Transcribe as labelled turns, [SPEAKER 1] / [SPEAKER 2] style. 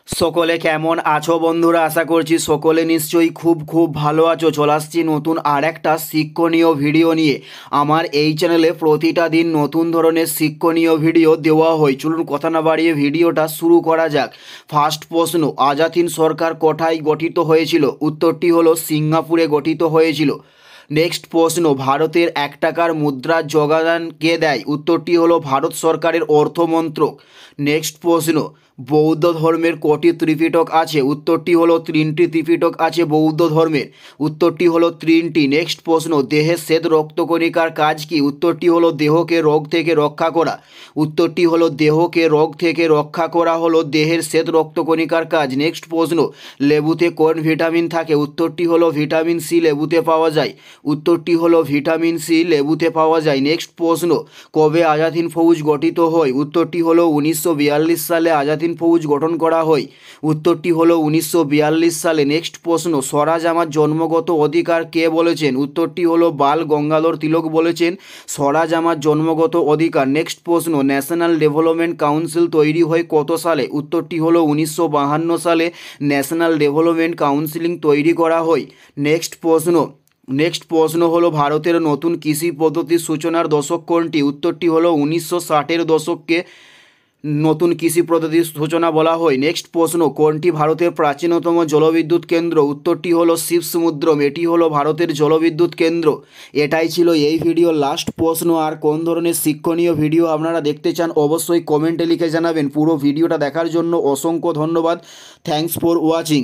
[SPEAKER 1] সকলে কেমন আছো বন্ধুরা? আশা করছি সকলে নিশ্চয়ই খুব খুব ভালো আছো। চলে আসছি নতুন আর একটা শিক্ষণীয় ভিডিও নিয়ে। আমার এই চ্যানেলে প্রতিটা দিন নতুন ধরনের শিক্ষণীয় ভিডিও দেওয়া হয়। চলুন কথা না বাড়িয়ে ভিডিওটা শুরু করা যাক। ফার্স্ট প্রশ্ন, আজাদ হিন্দ সরকার কোথায় গঠিত হয়েছিল? উত্তরটি হলো সিঙ্গাপুরে গঠিত হয়েছিল। নেক্সট প্রশ্ন, ভারতের 1 টাকার মুদ্রার যোগাদান কে দেয়? উত্তরটি হলো ভারত সরকারের অর্থ মন্ত্রক। নেক্সট প্রশ্ন, বৌদ্ধ ধর্মের কটি ত্রিপিটক আছে? উত্তরটি হলো 3টি ত্রিপিটক আছে বৌদ্ধ ধর্মের। উত্তরটি হলো 3টি। নেক্সট প্রশ্ন, দেহের শ্বেত রক্তকণিকার কাজ কি? উত্তরটি হলো দেহকে রোগ থেকে রক্ষা করা। উত্তরটি হলো দেহকে রোগ থেকে রক্ষা করা হলো দেহের শ্বেত রক্তকণিকার কাজ। নেক্সট প্রশ্ন, লেবুতে কোন ভিটামিন থাকে? উত্তরটি হলো ভিটামিন সি লেবুতে পাওয়া যায়। উত্তরটি হলো ভিটামিন সি লেবুতে পাওয়া যায়। নেক্সট প্রশ্ন, কবে আজাদ হিন্দ ফৌজ গঠিত হয়? উত্তরটি হলো 1942 সালে আজাদ হিন্দ ফৌজ গঠন করা হয়। উত্তরটি হলো 1942 সালে। নেক্সট প্রশ্ন, স্বরাজ আমার জন্মগত অধিকার কে বলেছেন? উত্তরটি হলো বাল গঙ্গাধর তিলক বলেছেন স্বরাজ আমার জন্মগত অধিকার। নেক্সট প্রশ্ন, ন্যাশনাল ডেভেলপমেন্ট কাউন্সিল তৈরি হয় কত সালে? উত্তরটি হলো 1952 সালে ন্যাশনাল ডেভেলপমেন্ট কাউন্সিলিং তৈরি করা হয়। নেক্সট প্রশ্ন হলো ভারতের নতুন কৃষি পদ্ধতির সূচনার দশক কোনটি? উত্তরটি হলো 1960-এর দশককে নতুন কৃষি পদ্ধতির সূচনা বলা হয়। নেক্সট প্রশ্ন, কোনটি ভারতের প্রাচীনতম জলবিদ্যুৎ কেন্দ্র? উত্তরটি হলো শিব সমুদ্রম। এটি হলো ভারতের জলবিদ্যুৎ কেন্দ্র। এটাই ছিল এই ভিডিওর লাস্ট প্রশ্ন। আর কোন ধরনের শিক্ষণীয় ভিডিও আপনারা দেখতে চান অবশ্যই কমেন্টে লিখে জানাবেন। পুরো ভিডিওটা দেখার জন্য অসংখ্য ধন্যবাদ। Thanks for watching.